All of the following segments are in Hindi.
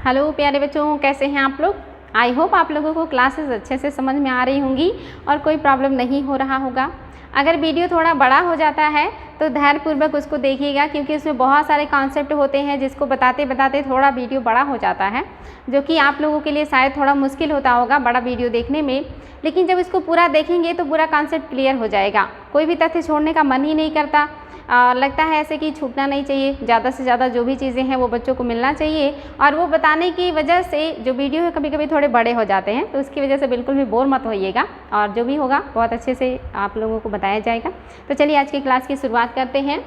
हेलो प्यारे बच्चों, कैसे हैं आप लोग। आई होप आप लोगों को क्लासेस अच्छे से समझ में आ रही होंगी और कोई प्रॉब्लम नहीं हो रहा होगा। अगर वीडियो थोड़ा बड़ा हो जाता है तो धैर्यपूर्वक उसको देखिएगा, क्योंकि उसमें बहुत सारे कॉन्सेप्ट होते हैं जिसको बताते बताते थोड़ा वीडियो बड़ा हो जाता है, जो कि आप लोगों के लिए शायद थोड़ा मुश्किल होता होगा बड़ा वीडियो देखने में। लेकिन जब इसको पूरा देखेंगे तो पूरा कॉन्सेप्ट क्लियर हो जाएगा, कोई भी तथ्य छोड़ने का मन ही नहीं करता। लगता है ऐसे कि छूटना नहीं चाहिए, ज़्यादा से ज़्यादा जो भी चीज़ें हैं वो बच्चों को मिलना चाहिए। और वो बताने की वजह से जो वीडियो है कभी कभी थोड़े बड़े हो जाते हैं, तो उसकी वजह से बिल्कुल भी बोर मत होइएगा, और जो भी होगा बहुत अच्छे से आप लोगों को बताया जाएगा। तो चलिए आज की क्लास की शुरुआत करते हैं।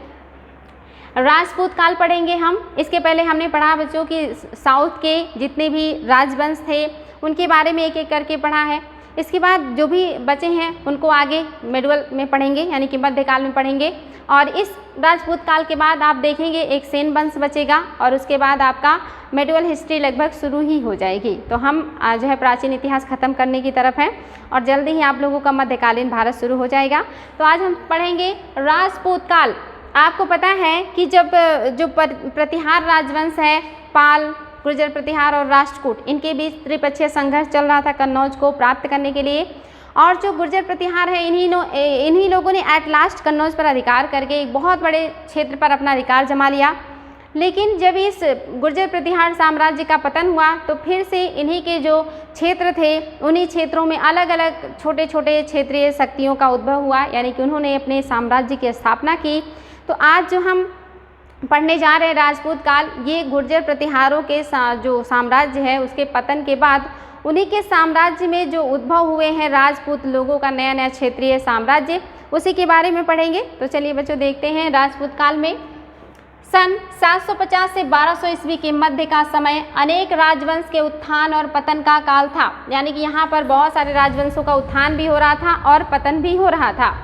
राजपूत काल पढ़ेंगे हम। इसके पहले हमने पढ़ा बच्चों कि साउथ के जितने भी राजवंश थे उनके बारे में एक एक करके पढ़ा है। इसके बाद जो भी बचे हैं उनको आगे मेडुअल में पढ़ेंगे, यानी कि मध्यकाल में पढ़ेंगे। और इस राजपूत काल के बाद आप देखेंगे एक सेन वंश बचेगा, और उसके बाद आपका मेडुअल हिस्ट्री लगभग शुरू ही हो जाएगी। तो हम जो है प्राचीन इतिहास ख़त्म करने की तरफ हैं, और जल्दी ही आप लोगों का मध्यकालीन भारत शुरू हो जाएगा। तो आज हम पढ़ेंगे राजपूत काल। आपको पता है कि जब जो प्रतिहार राजवंश है, पाल, गुर्जर प्रतिहार और राष्ट्रकूट, इनके बीच त्रिपक्षीय संघर्ष चल रहा था कन्नौज को प्राप्त करने के लिए। और जो गुर्जर प्रतिहार है, इन्हीं लोगों ने एट लास्ट कन्नौज पर अधिकार करके एक बहुत बड़े क्षेत्र पर अपना अधिकार जमा लिया। लेकिन जब इस गुर्जर प्रतिहार साम्राज्य का पतन हुआ तो फिर से इन्हीं के जो क्षेत्र थे उन्हीं क्षेत्रों में अलग अलग छोटे छोटे क्षेत्रीय शक्तियों का उद्भव हुआ, यानी कि उन्होंने अपने साम्राज्य की स्थापना की। तो आज जो हम पढ़ने जा रहे हैं राजपूत काल, ये गुर्जर प्रतिहारों के जो साम्राज्य है उसके पतन के बाद उन्हीं के साम्राज्य में जो उद्भव हुए हैं राजपूत लोगों का नया नया क्षेत्रीय साम्राज्य, उसी के बारे में पढ़ेंगे। तो चलिए बच्चों देखते हैं। राजपूत काल में सन 750 से 1200 ईस्वी के मध्य का समय अनेक राजवंश के उत्थान और पतन का काल था, यानी कि यहाँ पर बहुत सारे राजवंशों का उत्थान भी हो रहा था और पतन भी हो रहा था।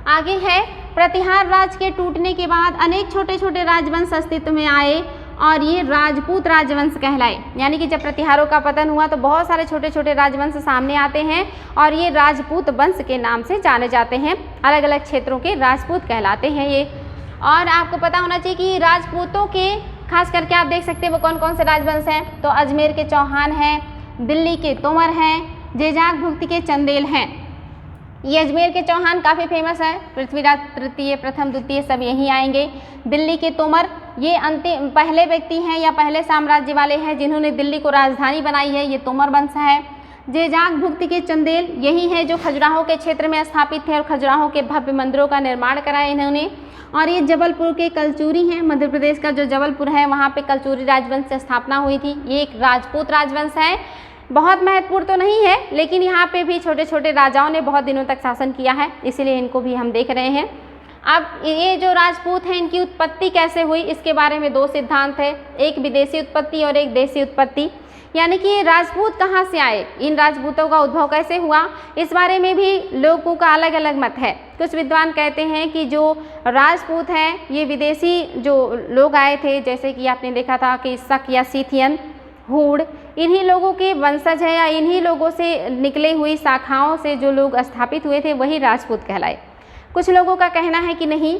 आगे है प्रतिहार राज के टूटने के बाद अनेक छोटे छोटे राजवंश अस्तित्व में आए और ये राजपूत राजवंश कहलाए। यानी कि जब प्रतिहारों का पतन हुआ तो बहुत सारे छोटे छोटे राजवंश सामने आते हैं और ये राजपूत वंश के नाम से जाने जाते हैं। अलग अलग क्षेत्रों के राजपूत कहलाते हैं ये। और आपको पता होना चाहिए कि राजपूतों के खास करके आप देख सकते हैं वो कौन कौन से राजवंश हैं। तो अजमेर के चौहान हैं, दिल्ली के तोमर हैं, जेजाग भुक्ति के चंदेल हैं। ये अजमेर के चौहान काफ़ी फेमस है, पृथ्वीराज तृतीय, प्रथम, द्वितीय सब यहीं आएंगे। दिल्ली के तोमर ये अंतिम पहले व्यक्ति हैं या पहले साम्राज्य वाले हैं जिन्होंने दिल्ली को राजधानी बनाई है, ये तोमर वंश है। जेजाग भुक्ति के चंदेल यही है जो खजुराहो के क्षेत्र में स्थापित थे और खजुराहो के भव्य मंदिरों का निर्माण कराया इन्होंने। और ये जबलपुर के कलचूरी हैं, मध्य प्रदेश का जो जबलपुर है वहाँ पे कलचूरी राजवंश से स्थापना हुई थी। ये एक राजपूत राजवंश है, बहुत महत्वपूर्ण तो नहीं है, लेकिन यहाँ पे भी छोटे छोटे राजाओं ने बहुत दिनों तक शासन किया है, इसीलिए इनको भी हम देख रहे हैं। अब ये जो राजपूत हैं इनकी उत्पत्ति कैसे हुई, इसके बारे में दो सिद्धांत है, एक विदेशी उत्पत्ति और एक देशी उत्पत्ति। यानी कि ये राजपूत कहाँ से आए, इन राजपूतों का उद्भव कैसे हुआ, इस बारे में भी लोगों का अलग अलग मत है। कुछ विद्वान कहते हैं कि जो राजपूत हैं ये विदेशी जो लोग आए थे, जैसे कि आपने देखा था कि शक या सीथियन, हूड़, इन्हीं लोगों के वंशज है या इन्हीं लोगों से निकले हुई शाखाओं से जो लोग स्थापित हुए थे वही राजपूत कहलाए। कुछ लोगों का कहना है कि नहीं,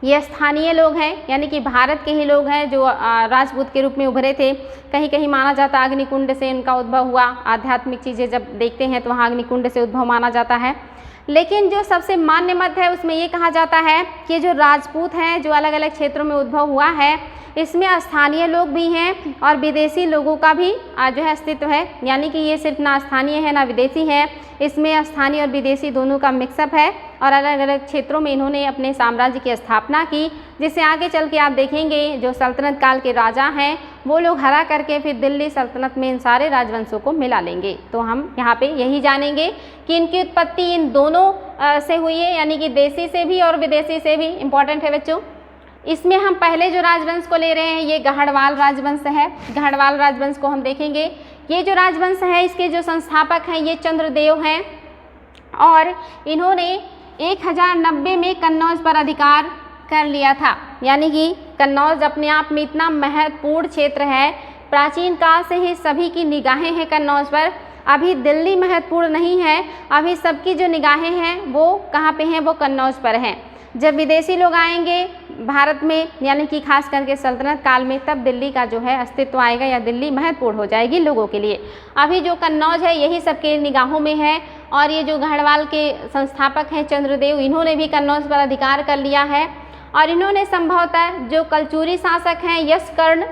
ये स्थानीय लोग हैं, यानी कि भारत के ही लोग हैं जो राजपूत के रूप में उभरे थे। कहीं कहीं माना जाता अग्निकुंड से इनका उद्भव हुआ, आध्यात्मिक चीज़ें जब देखते हैं तो वहाँ अग्निकुंड से उद्भव माना जाता है। लेकिन जो सबसे मान्य मत है उसमें ये कहा जाता है कि जो राजपूत हैं जो अलग अलग क्षेत्रों में उद्भव हुआ है इसमें स्थानीय लोग भी हैं और विदेशी लोगों का भी जो है अस्तित्व है। यानी कि ये सिर्फ ना स्थानीय है ना विदेशी है, इसमें स्थानीय और विदेशी दोनों का मिक्सअप है। और अलग अलग क्षेत्रों में इन्होंने अपने साम्राज्य की स्थापना की, जिससे आगे चल के आप देखेंगे जो सल्तनत काल के राजा हैं वो लोग हरा करके फिर दिल्ली सल्तनत में इन सारे राजवंशों को मिला लेंगे। तो हम यहाँ पे यही जानेंगे कि इनकी उत्पत्ति इन दोनों से हुई है, यानी कि देशी से भी और विदेशी से भी। इम्पॉर्टेंट है बच्चों। इसमें हम पहले जो राजवंश को ले रहे हैं ये गढ़वाल राजवंश है। गढ़वाल राजवंश को हम देखेंगे। ये जो राजवंश है इसके जो संस्थापक हैं ये चंद्रदेव हैं और इन्होंने 1090 में कन्नौज पर अधिकार कर लिया था। यानी कि कन्नौज अपने आप में इतना महत्वपूर्ण क्षेत्र है, प्राचीन काल से ही सभी की निगाहें हैं कन्नौज पर। अभी दिल्ली महत्वपूर्ण नहीं है, अभी सबकी जो निगाहें हैं वो कहाँ पे हैं, वो कन्नौज पर हैं। जब विदेशी लोग आएंगे भारत में यानी कि खास करके सल्तनत काल में तब दिल्ली का जो है अस्तित्व आएगा या दिल्ली महत्वपूर्ण हो जाएगी लोगों के लिए। अभी जो कन्नौज है यही सबके निगाहों में है और ये जो गढ़वाल के संस्थापक हैं चंद्रदेव, इन्होंने भी कन्नौज पर अधिकार कर लिया है और इन्होंने संभवतः जो कलचुरी शासक हैं यशकर्ण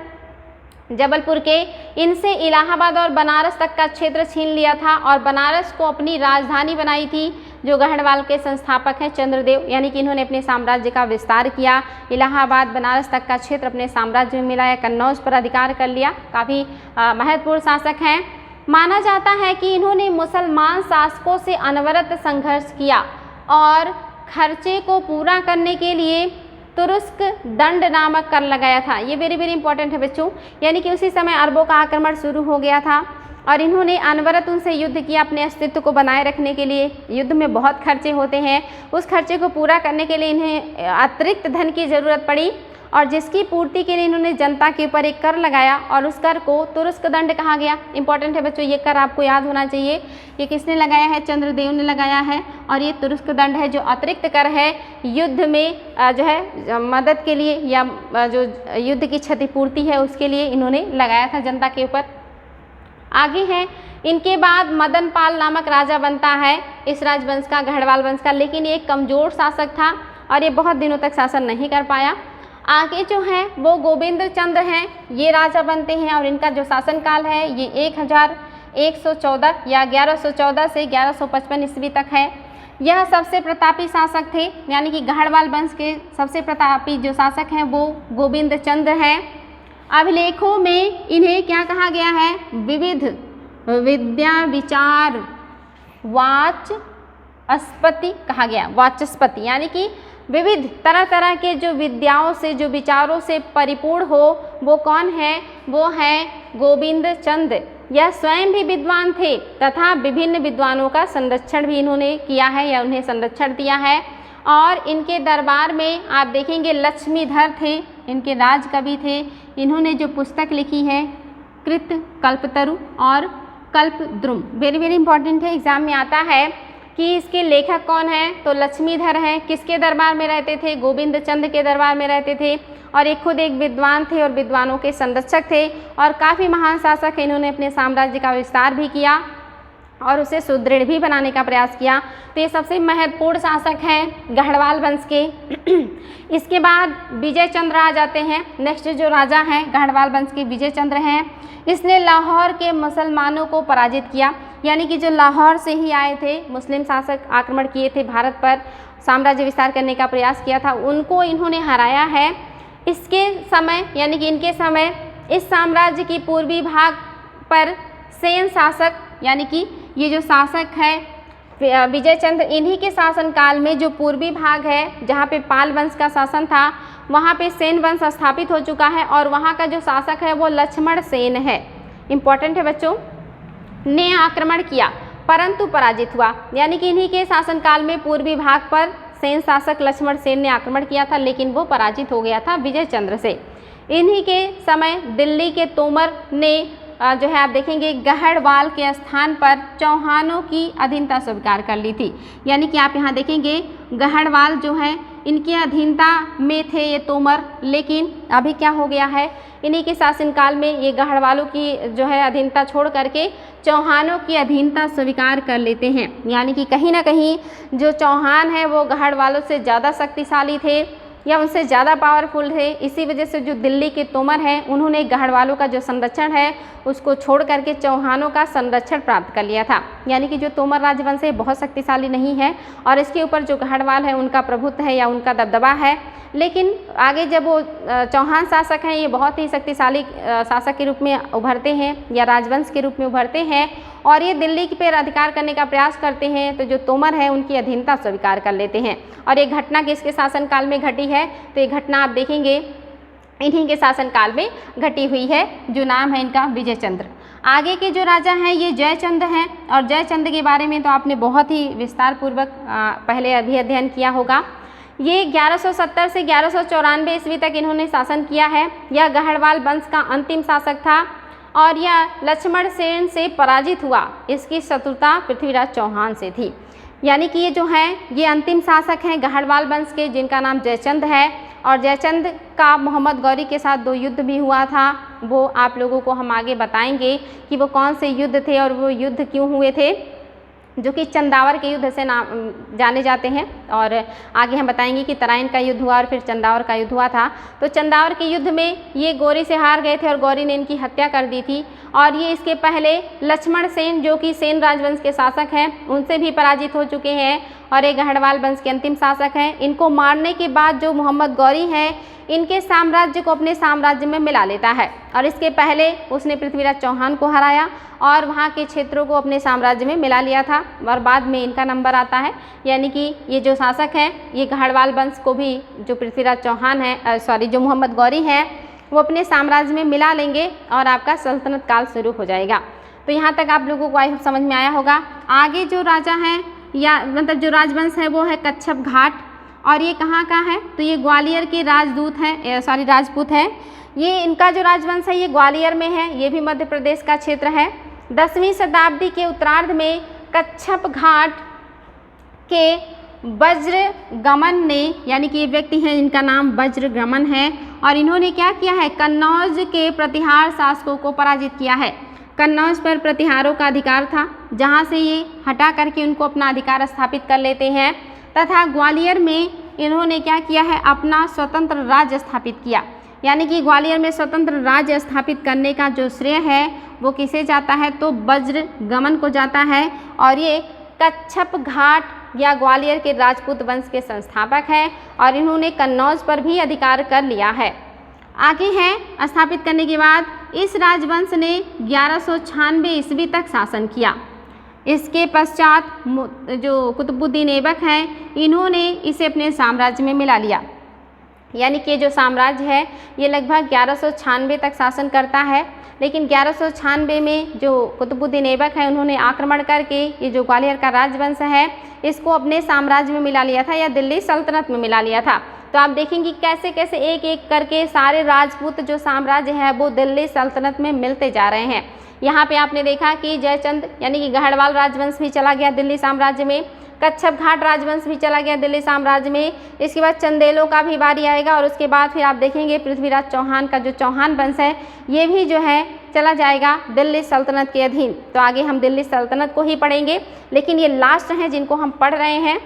जबलपुर के, इनसे इलाहाबाद और बनारस तक का क्षेत्र छीन लिया था और बनारस को अपनी राजधानी बनाई थी जो गढ़वाल के संस्थापक हैं चंद्रदेव, यानी कि इन्होंने अपने साम्राज्य का विस्तार किया, इलाहाबाद बनारस तक का क्षेत्र अपने साम्राज्य में मिलाया, कन्नौज पर अधिकार कर लिया। काफ़ी महत्वपूर्ण शासक हैं। माना जाता है कि इन्होंने मुसलमान शासकों से अनवरत संघर्ष किया और खर्चे को पूरा करने के लिए तुरुस्क दंड नामक कर लगाया था। ये वेरी वेरी इंपॉर्टेंट है बच्चों, यानी कि उसी समय अरबों का आक्रमण शुरू हो गया था और इन्होंने अनवरत उनसे युद्ध किया अपने अस्तित्व को बनाए रखने के लिए। युद्ध में बहुत खर्चे होते हैं, उस खर्चे को पूरा करने के लिए इन्हें अतिरिक्त धन की ज़रूरत पड़ी और जिसकी पूर्ति के लिए इन्होंने जनता के ऊपर एक कर लगाया और उस कर को तुरुस्क दंड कहा गया। इंपॉर्टेंट है बच्चों, ये कर आपको याद होना चाहिए। ये किसने लगाया है? चंद्रदेव ने लगाया है और ये तुरुस्क दंड है जो अतिरिक्त कर है युद्ध में जो है मदद के लिए या जो युद्ध की क्षतिपूर्ति है उसके लिए इन्होंने लगाया था जनता के ऊपर। आगे है, इनके बाद मदन पाल नामक राजा बनता है इस राजवंश का, गढ़वाल वंश का, लेकिन ये एक कमज़ोर शासक था और ये बहुत दिनों तक शासन नहीं कर पाया। आगे जो हैं वो गोविंद चंद्र हैं, ये राजा बनते हैं और इनका जो शासनकाल है ये 1114 या 1114 से 1155 ईस्वी तक है। यह सबसे प्रतापी शासक थे, यानी कि गढ़वाल वंश के सबसे प्रतापी जो शासक हैं वो गोविंद चंद्र हैं। अभिलेखों में इन्हें क्या कहा गया है? विविध विद्या विचार वाचस्पति कहा गया। वाचस्पति यानी कि विविध तरह तरह के जो विद्याओं से, जो विचारों से परिपूर्ण हो, वो कौन है? वो है गोविंद चंद्र। यह स्वयं भी विद्वान थे तथा विभिन्न विद्वानों का संरक्षण भी इन्होंने किया है या उन्हें संरक्षण दिया है। और इनके दरबार में आप देखेंगे लक्ष्मीधर थे, इनके राजकवि थे। इन्होंने जो पुस्तक लिखी है कृत कल्पतरु और कल्पद्रुम, वेरी वेरी इंपॉर्टेंट है, एग्जाम में आता है कि इसके लेखक कौन हैं? तो लक्ष्मीधर हैं। किसके दरबार में रहते थे? गोविंद चंद्र के दरबार में रहते थे और ये खुद एक विद्वान थे और विद्वानों के संरक्षक थे और काफ़ी महान शासक हैं। इन्होंने अपने साम्राज्य का विस्तार भी किया और उसे सुदृढ़ भी बनाने का प्रयास किया। तो ये सबसे महत्वपूर्ण शासक हैं गढ़वाल वंश के। इसके बाद विजय चंद्र आ जाते हैं। नेक्स्ट जो राजा हैं गढ़वाल वंश के विजय चंद्र हैं। इसने लाहौर के मुसलमानों को पराजित किया, यानी कि जो लाहौर से ही आए थे मुस्लिम शासक, आक्रमण किए थे भारत पर, साम्राज्य विस्तार करने का प्रयास किया था, उनको इन्होंने हराया है। इसके समय यानी कि इनके समय इस साम्राज्य की पूर्वी भाग पर सेन शासक, यानी कि ये जो शासक है विजय चंद्र, इन्हीं के शासनकाल में जो पूर्वी भाग है जहाँ पे पाल वंश का शासन था वहाँ पे सेन वंश स्थापित हो चुका है और वहाँ का जो शासक है वो लक्ष्मण सेन है। इंपॉर्टेंट है बच्चों। ने आक्रमण किया परंतु पराजित हुआ, यानी कि इन्हीं के शासनकाल में पूर्वी भाग पर सेन शासक लक्ष्मण सेन ने आक्रमण किया था लेकिन वो पराजित हो गया था विजय चंद्र से। इन्हीं के समय दिल्ली के तोमर ने जो है आप देखेंगे गढ़वाल के स्थान पर चौहानों की अधीनता स्वीकार कर ली थी, यानी कि आप यहाँ देखेंगे गढ़वाल जो है इनकी अधीनता में थे ये तोमर, लेकिन अभी क्या हो गया है इन्हीं के शासनकाल में ये गढ़वालों की जो है अधीनता छोड़ करके चौहानों की अधीनता स्वीकार कर लेते हैं। यानी कि कहीं ना कहीं जो चौहान है वो गढ़वालों से ज़्यादा शक्तिशाली थे या उनसे ज़्यादा पावरफुल थे। इसी वजह से जो दिल्ली के तोमर हैं उन्होंने गढ़वालों का जो संरक्षण है उसको छोड़ करके चौहानों का संरक्षण प्राप्त कर लिया था। यानी कि जो तोमर राजवंश है बहुत शक्तिशाली नहीं है और इसके ऊपर जो गढ़वाल है उनका प्रभुत्व है या उनका दबदबा है, लेकिन आगे जब वो चौहान शासक हैं ये बहुत ही शक्तिशाली शासक के रूप में उभरते हैं या राजवंश के रूप में उभरते हैं और ये दिल्ली पर अधिकार करने का प्रयास करते हैं, तो जो तोमर है उनकी अधीनता स्वीकार कर लेते हैं। और ये घटना किसके शासनकाल में घटी है? तो ये घटना आप देखेंगे इन्हीं के शासनकाल में घटी हुई है, जो नाम है इनका विजय चंद्र। आगे के जो राजा हैं ये जयचंद्र हैं और जयचंद्र के बारे में तो आपने बहुत ही विस्तार पूर्वक पहले अभी अध्ययन किया होगा। ये 1170 से 1194 ईस्वी तक इन्होंने शासन किया है। यह गढ़वाल वंश का अंतिम शासक था और यह लक्ष्मण सेन से पराजित हुआ। इसकी शत्रुता पृथ्वीराज चौहान से थी। यानी कि ये जो हैं ये अंतिम शासक हैं गढ़वाल वंश के जिनका नाम जयचंद्र है और जयचंद का मोहम्मद गौरी के साथ 2 युद्ध भी हुआ था, वो आप लोगों को हम आगे बताएंगे कि वो कौन से युद्ध थे और वो युद्ध क्यों हुए थे, जो कि चंदावर के युद्ध से जाने जाते हैं। और आगे हम बताएंगे कि तराइन का युद्ध हुआ और फिर चंदावर का युद्ध हुआ था। तो चंदावर के युद्ध में ये गौरी से हार गए थे और गौरी ने इनकी हत्या कर दी थी। और ये इसके पहले लक्ष्मण सेन जो कि सेन राजवंश के शासक हैं, उनसे भी पराजित हो चुके हैं और ये गढ़वाल वंश के अंतिम शासक हैं। इनको मारने के बाद जो मोहम्मद गौरी हैं, इनके साम्राज्य को अपने साम्राज्य में मिला लेता है। और इसके पहले उसने पृथ्वीराज चौहान को हराया और वहाँ के क्षेत्रों को अपने साम्राज्य में मिला लिया था। और बाद में इनका नंबर आता है, यानी कि ये जो शासक हैं, ये गढ़वाल वंश को भी जो पृथ्वीराज चौहान है जो मोहम्मद गौरी हैं, वो अपने साम्राज्य में मिला लेंगे और आपका सल्तनत काल शुरू हो जाएगा। तो यहाँ तक आप लोगों को आई होप समझ में आया होगा। आगे जो राजा हैं या मतलब जो राजवंश है वो है कच्छप घाट, और ये कहाँ का है, तो ये ग्वालियर के राजपूत हैं। ये इनका जो राजवंश है ये ग्वालियर में है, ये भी मध्य प्रदेश का क्षेत्र है। 10वीं शताब्दी के उत्तरार्ध में कच्छप घाट के वज्रगमन ने, यानी कि ये व्यक्ति हैं इनका नाम वज्रगमन है, और इन्होंने क्या किया है, कन्नौज के प्रतिहार शासकों को पराजित किया है। कन्नौज पर प्रतिहारों का अधिकार था, जहाँ से ये हटा करके उनको अपना अधिकार स्थापित कर लेते हैं, तथा ग्वालियर में इन्होंने क्या किया है, अपना स्वतंत्र राज्य स्थापित किया। यानी कि ग्वालियर में स्वतंत्र राज्य स्थापित करने का जो श्रेय है वो किसे जाता है, तो वज्रगमन को जाता है। और ये कच्छप घाट या ग्वालियर के राजपूत वंश के संस्थापक हैं और इन्होंने कन्नौज पर भी अधिकार कर लिया है। आगे है, स्थापित करने के बाद इस राजवंश ने 1196 ईस्वी तक शासन किया। इसके पश्चात जो कुतुबुद्दीन ऐबक हैं, इन्होंने इसे अपने साम्राज्य में मिला लिया। यानी कि जो साम्राज्य है ये लगभग 1196 तक शासन करता है, लेकिन 1196 में जो कुतुबुद्दीन ऐबक है उन्होंने आक्रमण करके ये जो ग्वालियर का राजवंश है इसको अपने साम्राज्य में मिला लिया था या दिल्ली सल्तनत में मिला लिया था। तो आप देखेंगे कैसे कैसे एक एक करके सारे राजपूत जो साम्राज्य है वो दिल्ली सल्तनत में मिलते जा रहे हैं। यहाँ पे आपने देखा कि जयचंद यानी कि गढ़वाल राजवंश भी चला गया दिल्ली साम्राज्य में, कच्छप घाट राजवंश भी चला गया दिल्ली साम्राज्य में, इसके बाद चंदेलों का भी बारी आएगा और उसके बाद फिर आप देखेंगे पृथ्वीराज चौहान का जो चौहान वंश है ये भी जो है चला जाएगा दिल्ली सल्तनत के अधीन। तो आगे हम दिल्ली सल्तनत को ही पढ़ेंगे, लेकिन ये लास्ट हैं जिनको हम पढ़ रहे हैं।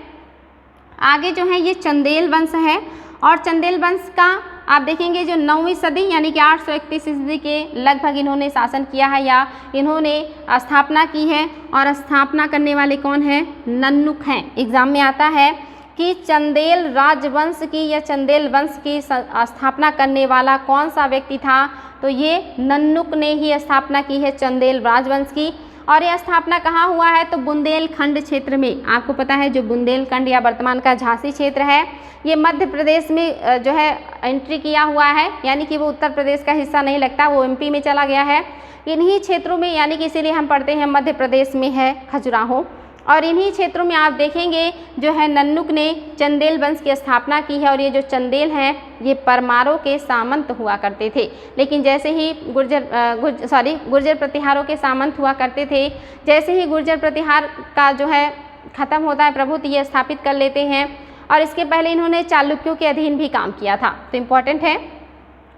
आगे जो है ये चंदेल वंश है, और चंदेल वंश का आप देखेंगे जो 9वीं सदी यानी कि 831 ईस्वी के लगभग इन्होंने शासन किया है या इन्होंने स्थापना की है। और स्थापना करने वाले कौन हैं, नन्नुक हैं। एग्जाम में आता है कि चंदेल राजवंश की या चंदेल वंश की स्थापना करने वाला कौन सा व्यक्ति था, तो ये नन्नुक ने ही स्थापना की है चंदेल राजवंश की। और ये स्थापना कहाँ हुआ है, तो बुंदेलखंड क्षेत्र में। आपको पता है जो बुंदेलखंड या वर्तमान का झांसी क्षेत्र है ये मध्य प्रदेश में जो है एंट्री किया हुआ है, यानी कि वो उत्तर प्रदेश का हिस्सा नहीं लगता, वो एमपी में चला गया है। इन्हीं क्षेत्रों में यानी कि इसीलिए हम पढ़ते हैं मध्य प्रदेश में है खजुराहो, और इन्हीं क्षेत्रों में आप देखेंगे जो है नन्नुक ने चंदेल वंश की स्थापना की है। और ये जो चंदेल हैं ये परमारों के सामंत हुआ करते थे, लेकिन जैसे ही गुर्जर प्रतिहारों के सामंत हुआ करते थे, जैसे ही गुर्जर प्रतिहार का जो है ख़त्म होता है प्रभुत्व ये स्थापित कर लेते हैं। और इसके पहले इन्होंने चालुक्यों के अधीन भी काम किया था। तो इम्पॉर्टेंट है,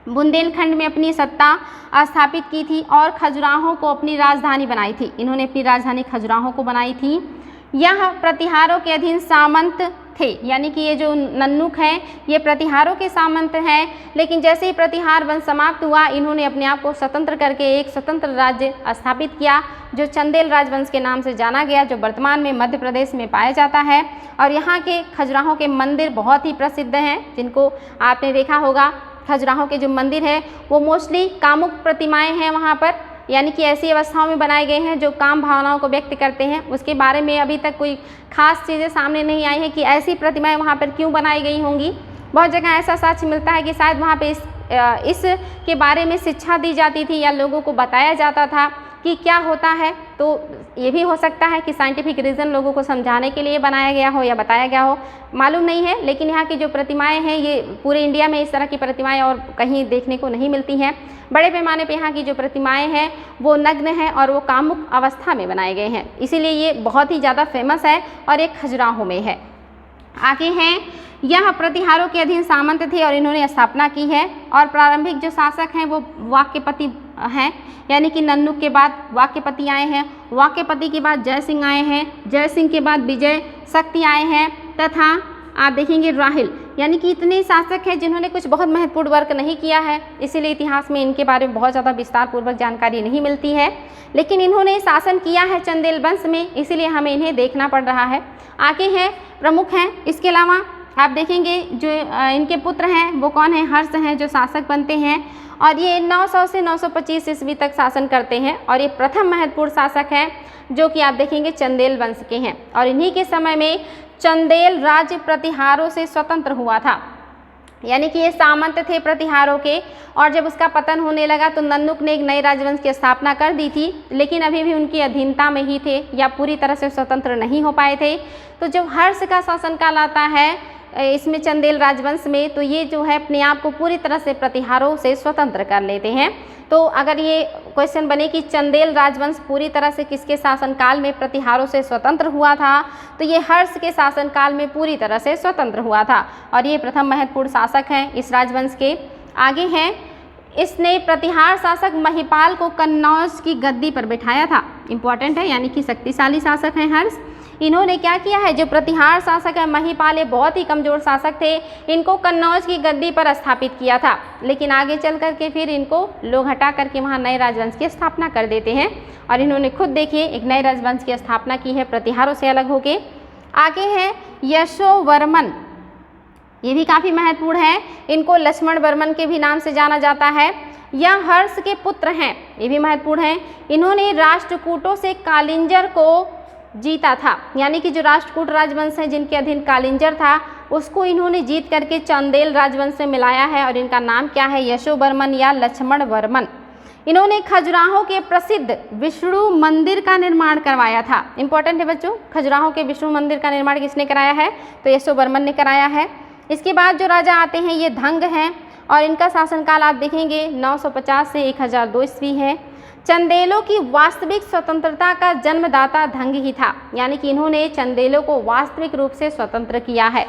बुंदेलखंड में अपनी सत्ता स्थापित की थी और खजुराहो को अपनी राजधानी बनाई थी। इन्होंने अपनी राजधानी खजुराहो को बनाई थी। यह प्रतिहारों के अधीन सामंत थे, यानी कि ये जो नन्नुक हैं ये प्रतिहारों के सामंत हैं, लेकिन जैसे ही प्रतिहार वंश समाप्त हुआ इन्होंने अपने आप को स्वतंत्र करके एक स्वतंत्र राज्य स्थापित किया जो चंदेल राजवंश के नाम से जाना गया, जो वर्तमान में मध्य प्रदेश में पाया जाता है। और यहाँ के खजुराहो के मंदिर बहुत ही प्रसिद्ध हैं, जिनको आपने देखा होगा। खजुराहो के जो मंदिर है वो मोस्टली कामुक प्रतिमाएं हैं वहाँ पर, यानी कि ऐसी अवस्थाओं में बनाए गए हैं जो काम भावनाओं को व्यक्त करते हैं। उसके बारे में अभी तक कोई खास चीज़ें सामने नहीं आई हैं कि ऐसी प्रतिमाएं वहाँ पर क्यों बनाई गई होंगी। बहुत जगह ऐसा साक्ष्य मिलता है कि शायद वहाँ पे इस के बारे में शिक्षा दी जाती थी या लोगों को बताया जाता था कि क्या होता है। तो ये भी हो सकता है कि साइंटिफिक रीज़न लोगों को समझाने के लिए बनाया गया हो या बताया गया हो, मालूम नहीं है। लेकिन यहाँ की जो प्रतिमाएं हैं ये पूरे इंडिया में इस तरह की प्रतिमाएं और कहीं देखने को नहीं मिलती हैं। बड़े पैमाने पे यहाँ की जो प्रतिमाएं हैं वो नग्न हैं और वो कामुक अवस्था में बनाए गए हैं, इसीलिए ये बहुत ही ज़्यादा फेमस है और एक खजुराहो में है। आगे हैं, यह प्रतिहारों के अधीन सामंत थे और इन्होंने स्थापना की है। और प्रारंभिक जो शासक हैं वो वाक्यपति हैं, यानी कि नन्नुक के बाद वाक्यपति आए हैं, वाक्यपति के बाद जय सिंह आए हैं, जय सिंह के बाद विजय शक्ति आए हैं, तथा आप देखेंगे राहिल, यानी कि इतने शासक हैं जिन्होंने कुछ बहुत महत्वपूर्ण वर्क नहीं किया है, इसीलिए इतिहास में इनके बारे में बहुत ज़्यादा विस्तार पूर्वक जानकारी नहीं मिलती है। लेकिन इन्होंने शासन किया है चंदेल वंश में, इसीलिए हमें इन्हें देखना पड़ रहा है। आगे हैं, प्रमुख हैं। इसके अलावा आप देखेंगे जो इनके पुत्र हैं वो कौन है, हर्ष हैं, जो शासक बनते हैं और ये 900 से 925 ईस्वी तक शासन करते हैं। और ये प्रथम महत्वपूर्ण शासक हैं जो कि आप देखेंगे चंदेल वंश के हैं। और इन्हीं के समय में चंदेल राज्य प्रतिहारों से स्वतंत्र हुआ था, यानी कि ये सामंत थे प्रतिहारों के। और जब उसका पतन होने लगा तो नन्नुक ने एक नए राजवंश की स्थापना कर दी थी, लेकिन अभी भी उनकी अधीनता में ही थे या पूरी तरह से स्वतंत्र नहीं हो पाए थे। तो जब हर्ष का शासनकाल आता है इसमें चंदेल राजवंश में, तो ये जो है अपने आप को पूरी तरह से प्रतिहारों से स्वतंत्र कर लेते हैं। तो अगर ये क्वेश्चन बने कि चंदेल राजवंश पूरी तरह से किसके शासनकाल में प्रतिहारों से स्वतंत्र हुआ था, तो ये हर्ष के शासनकाल में पूरी तरह से स्वतंत्र हुआ था और ये प्रथम महत्वपूर्ण शासक हैं इस राजवंश के। आगे हैं, इसने प्रतिहार शासक महिपाल को कन्नौज की गद्दी पर बिठाया था। इंपॉर्टेंट है, यानी कि शक्तिशाली शासक हैं हर्ष। इन्होंने क्या किया है, जो प्रतिहार शासक है महिपाल, ये बहुत ही कमज़ोर शासक थे, इनको कन्नौज की गद्दी पर स्थापित किया था। लेकिन आगे चल करके फिर इनको लोग हटा करके वहाँ नए राजवंश की स्थापना कर देते हैं और इन्होंने खुद देखिए एक नए राजवंश की स्थापना की है प्रतिहारों से अलग होके। आगे है यशोवर्मन, ये भी काफ़ी महत्वपूर्ण है, इनको लक्ष्मण वर्मन के भी नाम से जाना जाता है। यह हर्ष के पुत्र हैं, ये भी महत्वपूर्ण है। इन्होंने राष्ट्रकूटों से कालिंजर को जीता था, यानी कि जो राष्ट्रकूट राजवंश है जिनके अधीन कालिंजर था उसको इन्होंने जीत करके चंदेल राजवंश से मिलाया है और इनका नाम क्या है, यशोवर्मन या लक्ष्मण वर्मन। इन्होंने खजुराहो के प्रसिद्ध विष्णु मंदिर का निर्माण करवाया था। इंपॉर्टेंट है बच्चों, खजुराहो के विष्णु मंदिर का निर्माण किसने कराया है, तो यशोवर्मन ने कराया है। इसके बाद जो राजा आते हैं ये धंग हैं और इनका शासनकाल आप देखेंगे 950 से 1002 ईस्वी है। चंदेलों की वास्तविक स्वतंत्रता का जन्मदाता धंग ही था, यानी कि इन्होंने चंदेलों को वास्तविक रूप से स्वतंत्र किया है।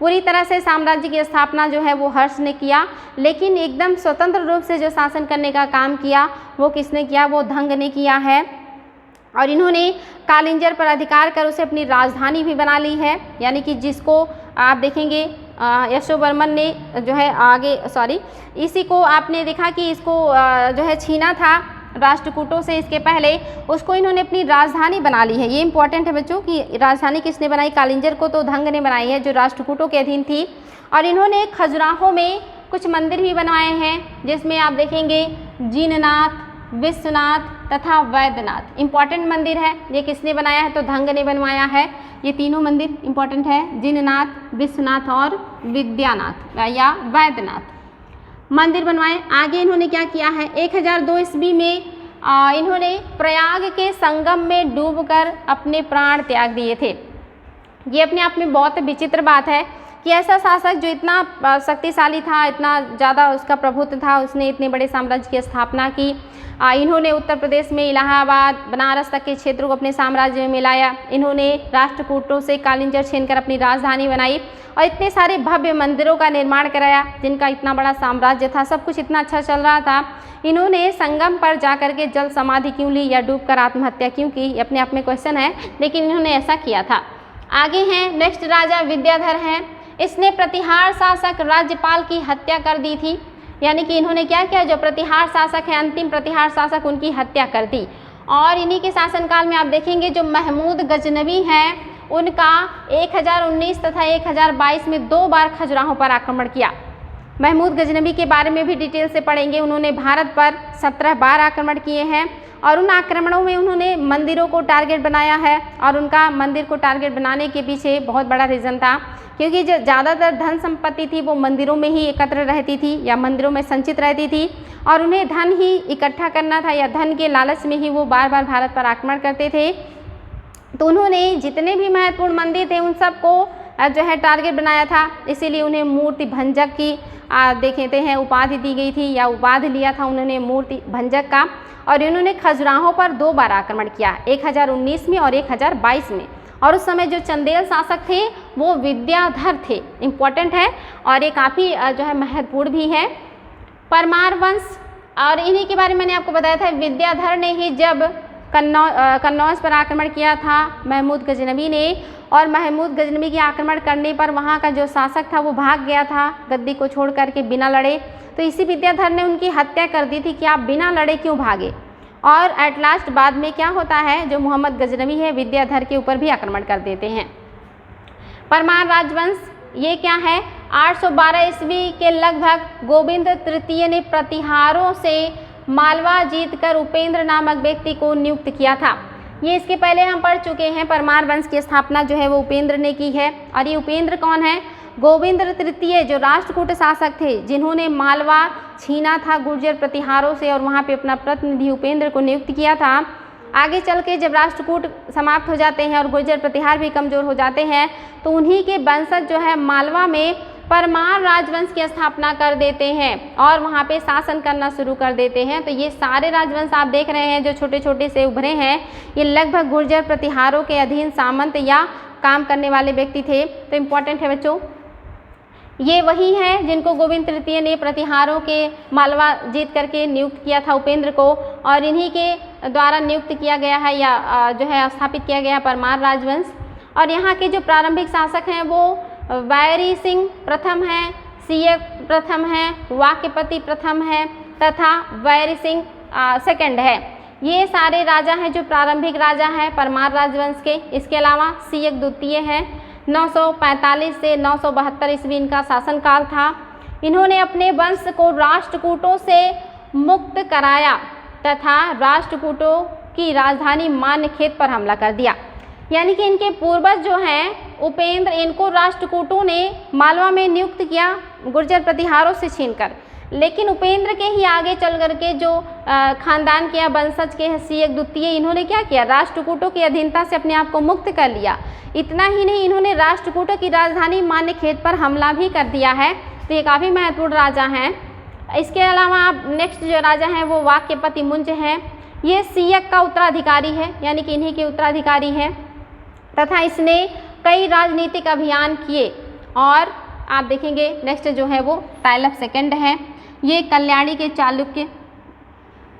पूरी तरह से साम्राज्य की स्थापना जो है वो हर्ष ने किया, लेकिन एकदम स्वतंत्र रूप से जो शासन करने का काम किया वो किसने किया, वो धंग ने किया है। और इन्होंने कालिंजर पर अधिकार कर उसे अपनी राजधानी भी बना ली है, यानी कि जिसको आप देखेंगे यशोवर्मन ने जो है इसी को आपने देखा कि इसको जो है छीना था राष्ट्रकूटों से इसके पहले, उसको इन्होंने अपनी राजधानी बना ली है। ये इंपॉर्टेंट है बच्चों कि राजधानी किसने बनाई, कालिंजर को तो धंग ने बनाई है जो राष्ट्रकूटों के अधीन थी। और इन्होंने खजुराहो में कुछ मंदिर भी बनवाए हैं, जिसमें आप देखेंगे जिननाथ, विश्वनाथ तथा वैद्यनाथ। इंपॉर्टेंट मंदिर है, ये किसने बनाया है, तो धंग ने बनवाया है। ये तीनों मंदिर इंपॉर्टेंट है, जिननाथ, विश्वनाथ और विद्यानाथ या वैद्यनाथ मंदिर बनवाए। आगे इन्होंने क्या किया है, 1002 ईस्वी में इन्होंने प्रयाग के संगम में डूबकर अपने प्राण त्याग दिए थे। ये अपने आप में बहुत विचित्र बात है कि ऐसा शासक जो इतना शक्तिशाली था, इतना ज़्यादा उसका प्रभुत्व था, उसने इतने बड़े साम्राज्य की स्थापना की। इन्होंने उत्तर प्रदेश में इलाहाबाद, बनारस तक के क्षेत्रों को अपने साम्राज्य में मिलाया। इन्होंने राष्ट्रकूटों से कालिंजर छीनकर अपनी राजधानी बनाई और इतने सारे भव्य मंदिरों का निर्माण कराया, जिनका इतना बड़ा साम्राज्य था, सब कुछ इतना अच्छा चल रहा था। इन्होंने संगम पर जाकर के जल समाधि क्यों ली या डूबकर आत्महत्या क्यों की, ये अपने आप में क्वेश्चन है, लेकिन इन्होंने ऐसा किया था। आगे हैं, नेक्स्ट राजा विद्याधर हैं। इसने प्रतिहार शासक राज्यपाल की हत्या कर दी थी, यानी कि इन्होंने क्या किया, जो प्रतिहार शासक है, अंतिम प्रतिहार शासक, उनकी हत्या कर दी। और इन्हीं के शासनकाल में आप देखेंगे जो महमूद गजनवी हैं उनका 1019 तथा 1022 में 2 बार खजुराहो पर आक्रमण किया। महमूद गजनवी के बारे में भी डिटेल से पढ़ेंगे। उन्होंने भारत पर 17 बार आक्रमण किए हैं और उन आक्रमणों में उन्होंने मंदिरों को टारगेट बनाया है। और उनका मंदिर को टारगेट बनाने के पीछे बहुत बड़ा रीज़न था, क्योंकि जो ज़्यादातर धन संपत्ति थी वो मंदिरों में ही एकत्र रहती थी या मंदिरों में संचित रहती थी और उन्हें धन ही इकट्ठा करना था या धन के लालच में ही वो बार बार भारत पर आक्रमण करते थे। तो उन्होंने जितने भी महत्वपूर्ण मंदिर थे उन सबको जो है टारगेट बनाया था, इसीलिए उन्हें मूर्ति भंजक की देखते हैं उपाधि दी गई थी या उपाधि लिया था उन्होंने मूर्ति भंजक का। और इन्होंने खजुराहो पर 2 बार आक्रमण किया, 1019 में और 1022 में। और उस समय जो चंदेल शासक थे वो विद्याधर थे। इम्पॉर्टेंट है और ये काफ़ी जो है महत्वपूर्ण भी है। परमार वंश, और इन्हीं के बारे में मैंने आपको बताया था, विद्याधर ने ही जब कन्नौज पर आक्रमण किया था महमूद गजनवी ने, और महमूद गजनवी के आक्रमण करने पर वहाँ का जो शासक था वो भाग गया था गद्दी को छोड़ करके बिना लड़े। तो इसी विद्याधर ने उनकी हत्या कर दी थी कि आप बिना लड़े क्यों भागे। और एट लास्ट बाद में क्या होता है, जो मोहम्मद गजनवी है विद्याधर के ऊपर भी आक्रमण कर देते हैं। परमार राजवंश ये क्या है, 812 ईस्वी के लगभग गोविंद तृतीय ने प्रतिहारों से मालवा जीतकर उपेंद्र नामक व्यक्ति को नियुक्त किया था। ये इसके पहले हम पढ़ चुके हैं। परमार वंश की स्थापना जो है वो उपेंद्र ने की है। और ये उपेंद्र कौन है, गोविंद तृतीय जो राष्ट्रकूट शासक थे जिन्होंने मालवा छीना था गुर्जर प्रतिहारों से, और वहाँ पे अपना प्रतिनिधि उपेंद्र को नियुक्त किया था। आगे चल के जब राष्ट्रकूट समाप्त हो जाते हैं और गुर्जर प्रतिहार भी कमज़ोर हो जाते हैं तो उन्हीं के वंशज जो है मालवा में परमार राजवंश की स्थापना कर देते हैं और वहाँ पे शासन करना शुरू कर देते हैं। तो ये सारे राजवंश आप देख रहे हैं जो छोटे छोटे से उभरे हैं, ये लगभग गुर्जर प्रतिहारों के अधीन सामंत या काम करने वाले व्यक्ति थे। तो इम्पॉर्टेंट है बच्चों, ये वही है जिनको गोविंद तृतीय ने प्रतिहारों के मालवा जीत करके नियुक्त किया था उपेंद्र को, और इन्हीं के द्वारा नियुक्त किया गया है या जो है स्थापित किया गया परमार राजवंश। और यहाँ के जो प्रारंभिक शासक हैं वो वैरी सिंह प्रथम है, सियक प्रथम है, वाक्यपति प्रथम है तथा वैरी सिंह सेकंड है। ये सारे राजा हैं जो प्रारंभिक राजा हैं परमार राजवंश के। इसके अलावा सियक द्वितीय है, 945 से 972 ईस्वी इनका शासनकाल था। इन्होंने अपने वंश को राष्ट्रकूटों से मुक्त कराया तथा राष्ट्रकूटों की राजधानी मान्यखेत पर हमला कर दिया। यानी कि इनके पूर्वज जो हैं उपेंद्र, इनको राष्ट्रकूटों ने मालवा में नियुक्त किया गुर्जर प्रतिहारों से छीनकर, लेकिन उपेंद्र के ही आगे चल करके जो खानदान के या वंशज के सियक द्वितीय, इन्होंने क्या किया, राष्ट्रकूटों की अधीनता से अपने आप को मुक्त कर लिया। इतना ही नहीं, इन्होंने राष्ट्रकूटों की राजधानी मान्यखेत पर हमला भी कर दिया है। तो ये काफ़ी महत्वपूर्ण राजा हैं। इसके अलावा आप नेक्स्ट जो राजा हैं वो वाक्यपति मुंज हैं। ये सियक का उत्तराधिकारी है, यानी कि इन्हीं के उत्तराधिकारी हैं, तथा इसने कई राजनीतिक अभियान किए। और आप देखेंगे नेक्स्ट जो है वो ताइलफ सेकंड है। ये कल्याणी के चालुक्य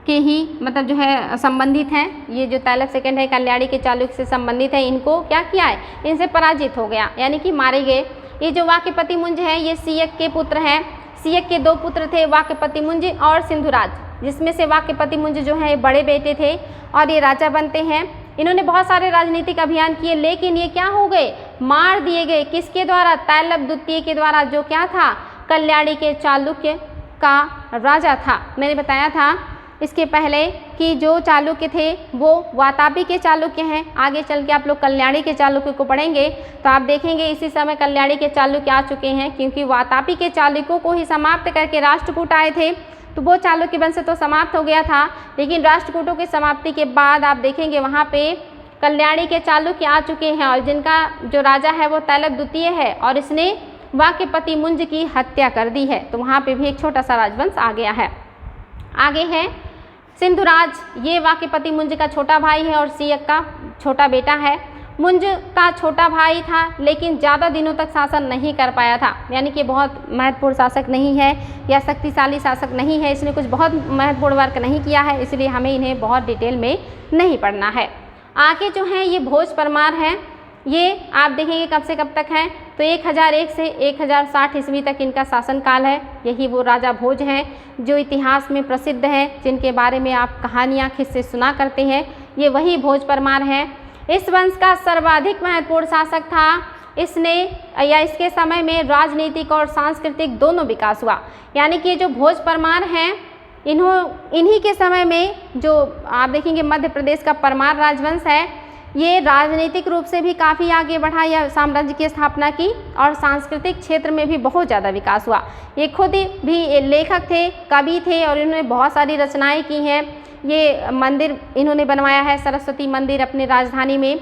के ही मतलब जो है संबंधित हैं। ये जो ताइलफ सेकंड है कल्याणी के चालुक्य से संबंधित है। इनको क्या किया है, इनसे पराजित हो गया, यानी कि मारे गए। ये जो वाक्यपति मुंज है ये सियक के पुत्र हैं। सियक के दो पुत्र थे, वाक्यपति मुंज और सिंधुराज, जिसमें से वाक्यपति मुंज जो है बड़े बेटे थे और ये राजा बनते हैं। इन्होंने बहुत सारे राजनीतिक अभियान किए, लेकिन ये क्या हो गए, मार दिए गए। किसके द्वारा, ताइलफ द्वितीय के द्वारा, जो क्या था, कल्याणी के चालुक्य का राजा था। मैंने बताया था इसके पहले कि जो चालुक्य थे वो वातापी के चालुक्य हैं। आगे चल के आप लोग कल्याणी के चालुक्य को पढ़ेंगे तो आप देखेंगे इसी समय कल्याणी के चालुक्य आ चुके हैं, क्योंकि वातापी के चालुक्यों को ही समाप्त करके राष्ट्रकूट आए थे। तो वो चालुक्य वंश तो समाप्त हो गया था, लेकिन राष्ट्रकूटों की समाप्ति के बाद आप देखेंगे वहाँ पे कल्याणी के चालुक्य आ चुके हैं, और जिनका जो राजा है वो ताइलफ द्वितीय है, और इसने वाक्यपति मुंज की हत्या कर दी है। तो वहाँ पे भी एक छोटा सा राजवंश आ गया है। आगे है सिंधुराज। ये वाक्यपति मुंज का छोटा भाई है और सियक का छोटा बेटा है। मुंज का छोटा भाई था, लेकिन ज़्यादा दिनों तक शासन नहीं कर पाया था, यानी कि बहुत महत्वपूर्ण शासक नहीं है या शक्तिशाली शासक नहीं है। इसने कुछ बहुत महत्वपूर्ण वर्क नहीं किया है, इसलिए हमें इन्हें बहुत डिटेल में नहीं पढ़ना है। आगे जो हैं ये भोज परमार हैं। ये आप देखेंगे कब से कब तक हैं, तो 1001 से 1060 ईस्वी तक इनका शासनकाल है। यही वो राजा भोज हैं जो इतिहास में प्रसिद्ध हैं, जिनके बारे में आप कहानियाँ किस्से सुना करते हैं। ये वही भोज परमार हैं। इस वंश का सर्वाधिक महत्वपूर्ण शासक था। इसने या इसके समय में राजनीतिक और सांस्कृतिक दोनों विकास हुआ, यानी कि जो भोज परमार हैं इन्हीं के समय में जो आप देखेंगे मध्य प्रदेश का परमार राजवंश है, ये राजनीतिक रूप से भी काफ़ी आगे बढ़ा या साम्राज्य की स्थापना की, और सांस्कृतिक क्षेत्र में भी बहुत ज़्यादा विकास हुआ। ये खुद भी लेखक थे, कवि थे, और इन्होंने बहुत सारी रचनाएं की हैं। ये मंदिर इन्होंने बनवाया है, सरस्वती मंदिर अपनी राजधानी में।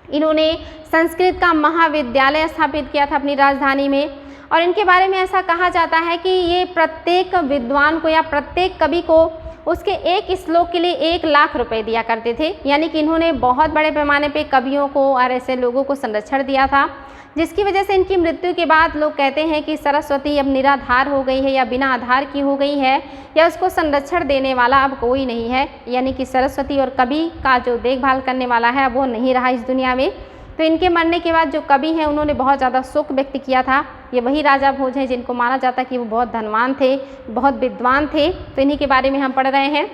इन्होंने संस्कृत का महाविद्यालय स्थापित किया था अपनी राजधानी में, और इनके बारे में ऐसा कहा जाता है कि ये प्रत्येक विद्वान को या प्रत्येक कवि को उसके एक श्लोक के लिए 1 लाख रुपए दिया करते थे। यानी कि इन्होंने बहुत बड़े पैमाने पे कवियों को और ऐसे लोगों को संरक्षण दिया था, जिसकी वजह से इनकी मृत्यु के बाद लोग कहते हैं कि सरस्वती अब निराधार हो गई है या बिना आधार की हो गई है, या उसको संरक्षण देने वाला अब कोई नहीं है। यानी कि सरस्वती और कवि का जो देखभाल करने वाला है वो नहीं रहा इस दुनिया में। तो इनके मरने के बाद जो कवि हैं उन्होंने बहुत ज़्यादा शोक व्यक्त किया था। ये वही राजा भोज हैं जिनको माना जाता कि वो बहुत धनवान थे, बहुत विद्वान थे। तो इन्हीं के बारे में हम पढ़ रहे हैं।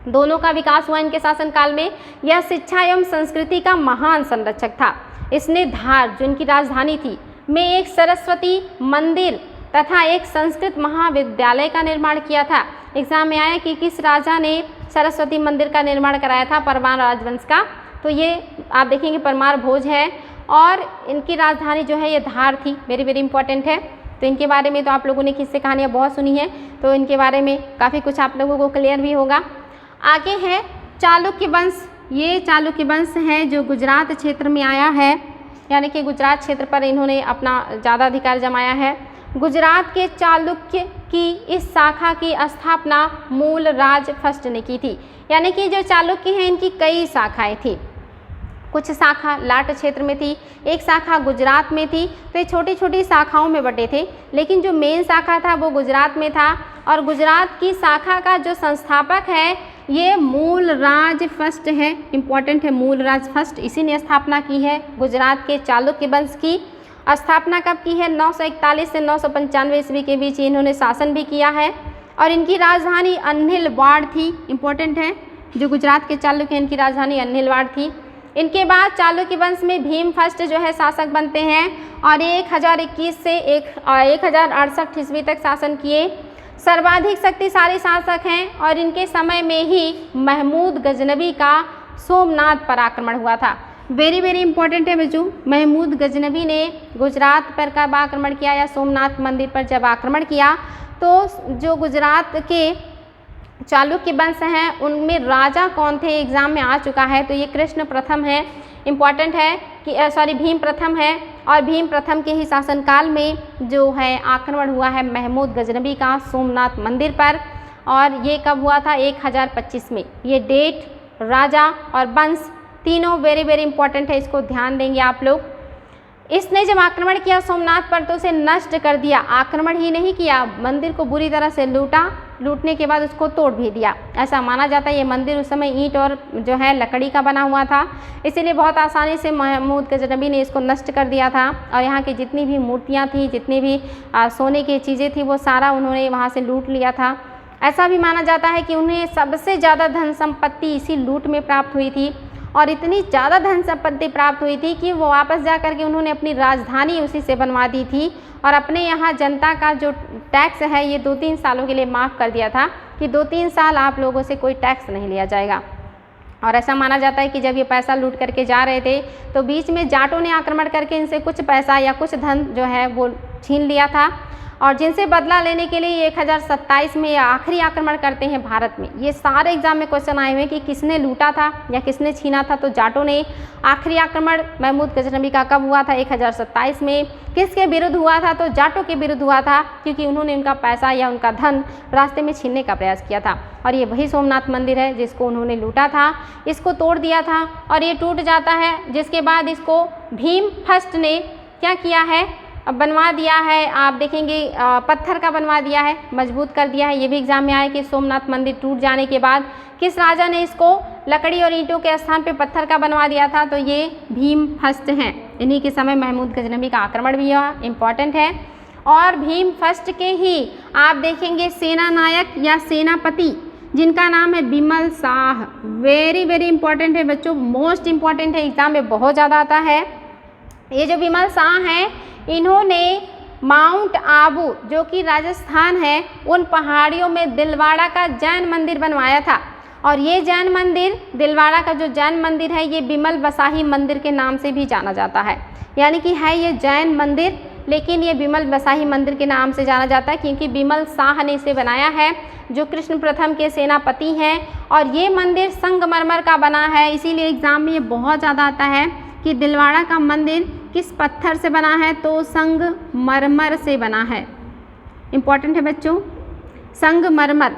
दोनों का विकास हुआ इनके शासनकाल में। यह शिक्षा एवं संस्कृति का महान संरक्षक था। इसने धार, जो इनकी राजधानी थी, में एक सरस्वती मंदिर तथा एक संस्कृत महाविद्यालय का निर्माण किया था। एग्जाम में आया कि किस राजा ने सरस्वती मंदिर का निर्माण कराया था परमार राजवंश का। तो ये आप देखेंगे परमार भोज है और इनकी राजधानी जो है ये धार थी। वेरी वेरी इंपॉर्टेंट है। तो इनके बारे में तो आप लोगों ने किस्से कहानियाँ बहुत सुनी हैं, तो इनके बारे में काफ़ी कुछ आप लोगों को क्लियर भी होगा। आगे है चालुक्य वंश। ये चालुक्य वंश है जो गुजरात क्षेत्र में आया है, यानी कि गुजरात क्षेत्र पर इन्होंने अपना ज़्यादा अधिकार जमाया है। गुजरात के चालुक्य की इस शाखा की स्थापना मूल राज फर्स्ट ने की थी। यानी कि जो चालुक्य हैं इनकी कई शाखाएं थी। कुछ शाखा लाट क्षेत्र में थी, एक शाखा गुजरात में थी। तो ये छोटी छोटी शाखाओं में बटे थे, लेकिन जो मेन शाखा था वो गुजरात में था। और गुजरात की शाखा का जो संस्थापक है ये मूल राज फर्स्ट है। इम्पॉर्टेंट है, मूल राज फर्स्ट, इसी ने स्थापना की है। गुजरात के चालुक्य वंश की स्थापना कब की है? 941 से 995 ईस्वी के बीच इन्होंने शासन भी किया है। और इनकी राजधानी अन्हिलवाड़ थी। इम्पोर्टेंट है, जो गुजरात के चालुक्य इनकी राजधानी अन्हिलवाड़ थी। इनके बाद चालुक्य वंश में भीम फर्स्ट जो है शासक बनते हैं और 1021 से 1068 ईस्वी तक शासन किए। सर्वाधिक शक्तिशाली शासक हैं और इनके समय में ही महमूद गजनबी का सोमनाथ पर आक्रमण हुआ था। वेरी वेरी इंपॉर्टेंट है बच्चों, महमूद गजनबी ने गुजरात पर कब आक्रमण किया या सोमनाथ मंदिर पर जब आक्रमण किया, तो जो गुजरात के चालुक्य वंश हैं उनमें राजा कौन थे एग्जाम में आ चुका है। तो ये कृष्ण प्रथम है। इम्पॉर्टेंट है कि भीम प्रथम है और भीम प्रथम के ही शासनकाल में जो है आक्रमण हुआ है महमूद गजनबी का सोमनाथ मंदिर पर। और ये कब हुआ था? 1025 में। ये डेट, राजा और वंश तीनों वेरी वेरी इंपॉर्टेंट है, इसको ध्यान देंगे आप लोग। इसने जब आक्रमण किया सोमनाथ पर तो उसे नष्ट कर दिया। आक्रमण ही नहीं किया, मंदिर को बुरी तरह से लूटा, लूटने के बाद उसको तोड़ भी दिया। ऐसा माना जाता है ये मंदिर उस समय ईंट और जो है लकड़ी का बना हुआ था, इसीलिए बहुत आसानी से महमूद गजनबी ने इसको नष्ट कर दिया था। और यहाँ की जितनी भी मूर्तियाँ थी, जितनी भी सोने की चीज़ें थी, वो सारा उन्होंने वहाँ से लूट लिया था। ऐसा भी माना जाता है कि उन्हें सबसे ज़्यादा धन संपत्ति इसी लूट में प्राप्त हुई थी और इतनी ज़्यादा धन संपत्ति प्राप्त हुई थी कि वो वापस जा कर के उन्होंने अपनी राजधानी उसी से बनवा दी थी और अपने यहाँ जनता का जो टैक्स है ये 2-3 सालों के लिए माफ़ कर दिया था कि 2-3 साल आप लोगों से कोई टैक्स नहीं लिया जाएगा। और ऐसा माना जाता है कि जब ये पैसा लूट करके जा रहे थे तो बीच में जाटों ने आक्रमण करके इनसे कुछ पैसा या कुछ धन जो है वो छीन लिया था और जिनसे बदला लेने के लिए 1027 में यह आखिरी आक्रमण करते हैं भारत में। ये सारे एग्जाम में क्वेश्चन आए हुए हैं कि किसने लूटा था या किसने छीना था। तो जाटों ने आखिरी आक्रमण महमूद गजनबी का कब हुआ था? 1027 में। किसके विरुद्ध हुआ था? तो जाटों के विरुद्ध हुआ था, क्योंकि उन्होंने उनका पैसा या उनका धन रास्ते में छीनने का प्रयास किया था। और ये वही सोमनाथ मंदिर है जिसको उन्होंने लूटा था, इसको तोड़ दिया था और ये टूट जाता है। जिसके बाद इसको भीम फर्स्ट ने क्या किया है? बनवा दिया है। आप देखेंगे पत्थर का बनवा दिया है, मजबूत कर दिया है। ये भी एग्जाम में आया कि सोमनाथ मंदिर टूट जाने के बाद किस राजा ने इसको लकड़ी और ईंटों के स्थान पे पत्थर का बनवा दिया था? तो ये भीम फर्स्ट हैं। इन्हीं के समय महमूद गजनबी का आक्रमण भी हुआ। इम्पॉर्टेंट है। और भीम फर्स्ट के ही आप देखेंगे सेना नायक या सेनापति जिनका नाम है Bimal Shah. Very very important है बच्चों, मोस्ट इंपॉर्टेंट है, एग्जाम में बहुत ज़्यादा आता है। ये जो बिमल शाह हैं इन्होंने माउंट आबू जो कि राजस्थान है उन पहाड़ियों में दिलवाड़ा का जैन मंदिर बनवाया था। और ये जैन मंदिर, दिलवाड़ा का जो जैन मंदिर है, ये बिमल बसाही मंदिर के नाम से भी जाना जाता है। यानी कि है ये जैन मंदिर, लेकिन ये बिमल बसाही मंदिर के नाम से जाना जाता है क्योंकि बिमल शाह ने इसे बनाया है, जो कृष्ण प्रथम के सेनापति हैं। और ये मंदिर संगमरमर का बना है, इसीलिए एग्जाम में ये बहुत ज़्यादा आता है कि दिलवाड़ा का मंदिर किस पत्थर से बना है? तो संगमरमर से बना है। इम्पॉर्टेंट है बच्चों, संगमरमर।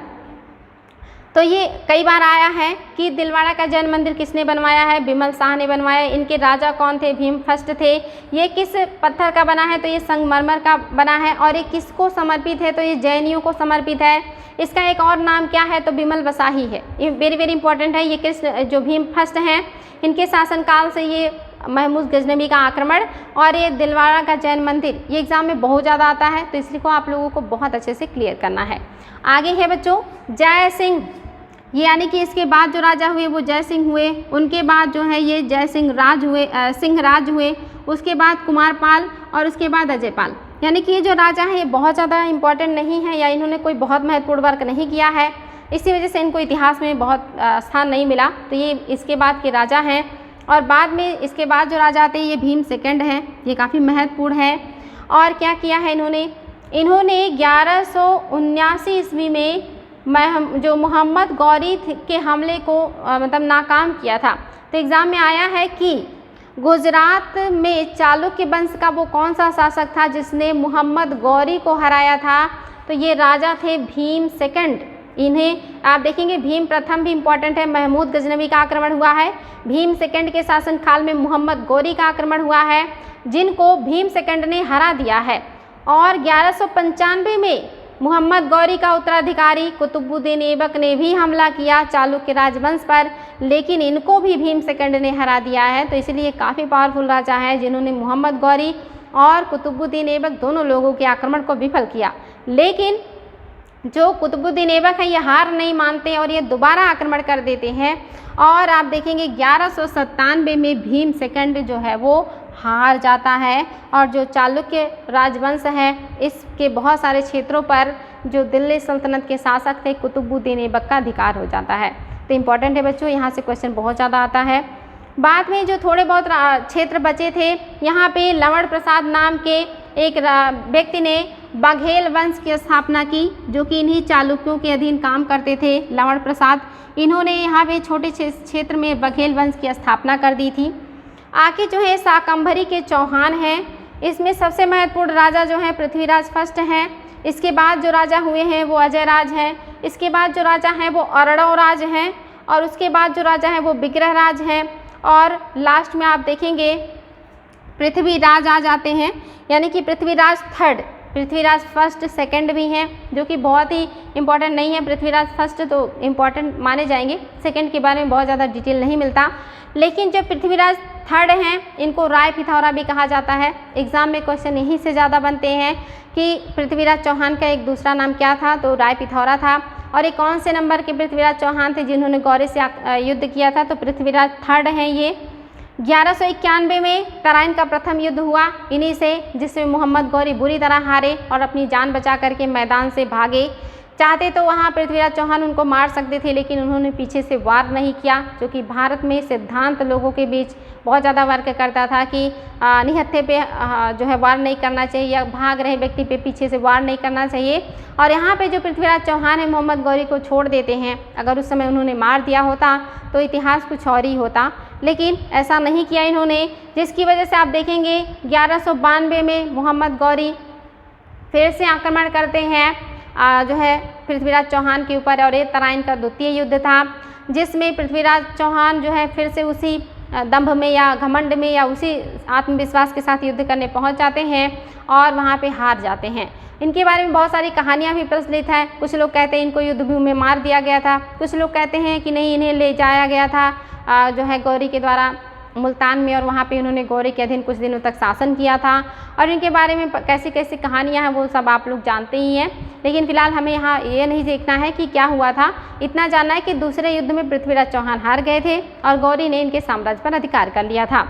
तो ये कई बार आया है कि दिलवाड़ा का जैन मंदिर किसने बनवाया है, बिमल शाह ने बनवाया। इनके राजा कौन थे, भीम फर्स्ट थे। ये किस पत्थर का बना है, तो ये संगमरमर का बना है। और ये किसको समर्पित है, तो ये जैनियों को समर्पित है। इसका एक और नाम क्या है, तो बिमल बसाही है। ये वेरी वेरी इंपॉर्टेंट है। ये कृष्ण जो भीम फर्स्ट हैं, इनके शासनकाल से ये महमूद गजनवी का आक्रमण और ये दिलवाड़ा का जैन मंदिर, ये एग्जाम में बहुत ज़्यादा आता है, तो इसलिए को आप लोगों को बहुत अच्छे से क्लियर करना है। आगे है बच्चों जय सिंह, ये यानी कि इसके बाद जो राजा हुए वो जय सिंह हुए। उनके बाद जो है ये जय सिंह राज हुए, सिंह राज हुए। उसके बाद कुमारपाल और उसके बाद अजयपाल। यानी कि ये जो राजा है ये बहुत ज़्यादा इंपॉर्टेंट नहीं है, या इन्होंने कोई बहुत महत्वपूर्ण वर्क नहीं किया है, इसी वजह से इनको इतिहास में बहुत स्थान नहीं मिला। तो ये इसके बाद के राजा हैं। और बाद में इसके बाद जो राजा आते हैं ये भीम सेकंड हैं, ये काफ़ी महत्वपूर्ण है। और क्या किया है इन्होंने, 1179 ईस्वी में जो मोहम्मद गौरी के हमले को मतलब नाकाम किया था। तो एग्ज़ाम में आया है कि गुजरात में चालुक्य वंश का वो कौन सा शासक था जिसने मोहम्मद गौरी को हराया था, तो ये राजा थे भीम सेकंड। इन्हें आप देखेंगे भीम प्रथम भी इम्पॉर्टेंट है, महमूद गजनवी का आक्रमण हुआ है। भीम सेकंड के शासनकाल में मोहम्मद गौरी का आक्रमण हुआ है, जिनको भीम सेकंड ने हरा दिया है। और 1195 में मोहम्मद गौरी का उत्तराधिकारी कुतुबुद्दीन ऐबक ने भी हमला किया चालुक्य राजवंश पर, लेकिन इनको भी भीम सेकंड ने हरा दिया है। तो इसलिए काफ़ी पावरफुल राजा है जिन्होंने मोहम्मद गौरी और कुतुबुद्दीन ऐबक दोनों लोगों के आक्रमण को विफल किया। लेकिन जो कुतुबुद्दीन ऐबक है ये हार नहीं मानते और ये दोबारा आक्रमण कर देते हैं। और आप देखेंगे 1197 में भीम सेकंड जो है वो हार जाता है, और जो चालुक्य राजवंश है इसके बहुत सारे क्षेत्रों पर जो दिल्ली सल्तनत के शासक थे कुतुबुद्दीन ऐबक का अधिकार हो जाता है। तो इम्पॉर्टेंट है बच्चों, यहाँ से क्वेश्चन बहुत ज़्यादा आता है। बाद में जो थोड़े बहुत क्षेत्र बचे थे, यहाँ पे लवण प्रसाद नाम के एक व्यक्ति ने बघेल वंश की स्थापना की, जो कि इन्हीं चालुक्यों के अधीन काम करते थे। लवण प्रसाद, इन्होंने यहाँ पे छोटे क्षेत्र में बघेल वंश की स्थापना कर दी थी। आगे जो है शाकंभरी के चौहान हैं, इसमें सबसे महत्वपूर्ण राजा जो है पृथ्वीराज फर्स्ट हैं। इसके बाद जो राजा हुए हैं वो अजयराज हैं। इसके बाद जो राजा हैं वो अर्णवराज हैं, और उसके बाद जो राजा हैं वो विग्रहराज हैं, और लास्ट में आप देखेंगे पृथ्वीराज आ जाते हैं, यानी कि Prithviraj third. Prithviraj first second भी हैं, जो कि बहुत ही इंपॉर्टेंट नहीं है। पृथ्वीराज फर्स्ट तो इम्पॉर्टेंट माने जाएंगे, सेकंड के बारे में बहुत ज़्यादा डिटेल नहीं मिलता। लेकिन जो पृथ्वीराज थर्ड हैं इनको राय पिथौरा भी कहा जाता है। एग्ज़ाम में क्वेश्चन यहीं से ज़्यादा बनते हैं कि पृथ्वीराज चौहान का एक दूसरा नाम क्या था, तो राय पिथौरा था। और ये कौन से नंबर के पृथ्वीराज चौहान थे जिन्होंने गौरी से युद्ध किया था, तो पृथ्वीराज थर्ड हैं ये। 1191 में तराइन का प्रथम युद्ध हुआ इन्हीं से, जिसमें मोहम्मद गौरी बुरी तरह हारे और अपनी जान बचा करके मैदान से भागे। चाहते तो वहाँ पृथ्वीराज चौहान उनको मार सकते थे, लेकिन उन्होंने पीछे से वार नहीं किया, क्योंकि भारत में सिद्धांत लोगों के बीच बहुत ज़्यादा वर्क करता था कि निहत्थे पे जो है वार नहीं करना चाहिए, या भाग रहे व्यक्ति पे पीछे से वार नहीं करना चाहिए। और यहाँ पे जो पृथ्वीराज चौहान है मोहम्मद गौरी को छोड़ देते हैं। अगर उस समय उन्होंने मार दिया होता तो इतिहास कुछ और ही होता, लेकिन ऐसा नहीं किया इन्होंने, जिसकी वजह से आप देखेंगे 1192 में मोहम्मद गौरी फिर से आक्रमण करते हैं जो है पृथ्वीराज चौहान के ऊपर, और ये तराइन का द्वितीय युद्ध था, जिसमें पृथ्वीराज चौहान जो है फिर से उसी दंभ में या घमंड में या उसी आत्मविश्वास के साथ युद्ध करने पहुंच जाते हैं और वहां पे हार जाते हैं। इनके बारे में बहुत सारी कहानियां भी प्रचलित हैं। कुछ लोग कहते हैं इनको युद्धभूमि में मार दिया गया था, कुछ लोग कहते हैं कि नहीं, इन्हें ले जाया गया था जो है गौरी के द्वारा मुल्तान में, और वहाँ पे उन्होंने गौरी के अधीन कुछ दिनों तक शासन किया था। और इनके बारे में कैसी कैसी कहानियाँ हैं वो सब आप लोग जानते ही हैं, लेकिन फिलहाल हमें यहाँ ये नहीं देखना है कि क्या हुआ था। इतना जानना है कि दूसरे युद्ध में पृथ्वीराज चौहान हार गए थे और गौरी ने इनके साम्राज्य पर अधिकार कर लिया था।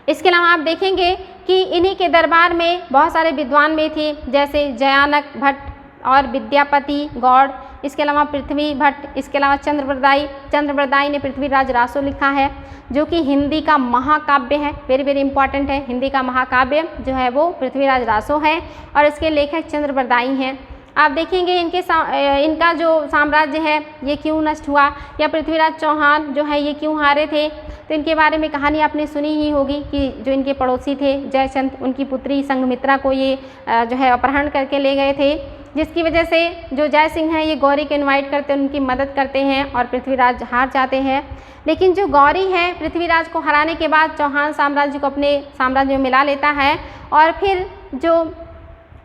इसके अलावा आप देखेंगे कि इन्हीं के दरबार में बहुत सारे विद्वान में थे, जैसे जयानक भट्ट और विद्यापति गौड़, इसके अलावा पृथ्वी भट्ट, इसके अलावा चंद्रबरदाई ने पृथ्वीराज रासो लिखा है, जो कि हिंदी का महाकाव्य है। वेरी वेरी इंपॉर्टेंट है, हिंदी का महाकाव्य जो है वो पृथ्वीराज रासो है, और इसके लेखक चंद्रबरदाई हैं। आप देखेंगे इनका जो साम्राज्य है ये क्यों नष्ट हुआ, या पृथ्वीराज चौहान जो है ये क्यों हारे थे, तो इनके बारे में कहानी आपने सुनी ही होगी कि जो इनके पड़ोसी थे जयचंद, उनकी पुत्री संघमित्रा को ये जो है अपहरण करके ले गए थे, जिसकी वजह से जो जय सिंह हैं ये गौरी को इनवाइट करते हैं, उनकी मदद करते हैं और पृथ्वीराज हार जाते हैं। लेकिन जो गौरी है पृथ्वीराज को हराने के बाद चौहान साम्राज्य को अपने साम्राज्य में मिला लेता है और फिर जो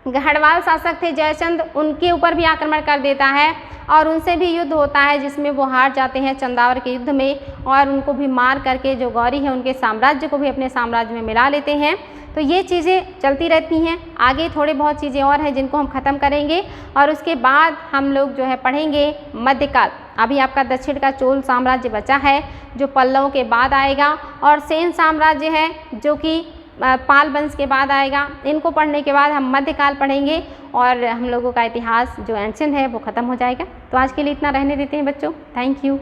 गढ़वाल शासक थे जयचंद, उनके ऊपर भी आक्रमण कर देता है और उनसे भी युद्ध होता है जिसमें वो हार जाते हैं चंदावर के युद्ध में और उनको भी मार करके जो गौरी है उनके साम्राज्य को भी अपने साम्राज्य में मिला लेते हैं। तो ये चीज़ें चलती रहती हैं। आगे थोड़ी बहुत चीज़ें और हैं जिनको हम ख़त्म करेंगे और उसके बाद हम लोग जो है पढ़ेंगे मध्यकाल। अभी आपका दक्षिण का चोल साम्राज्य बचा है जो पल्लवों के बाद आएगा और सेन साम्राज्य है जो कि पाल वंश के बाद आएगा। इनको पढ़ने के बाद हम मध्यकाल पढ़ेंगे और हम लोगों का इतिहास जो एंशिएंट है वो ख़त्म हो जाएगा। तो आज के लिए इतना रहने देते हैं बच्चों। Thank you.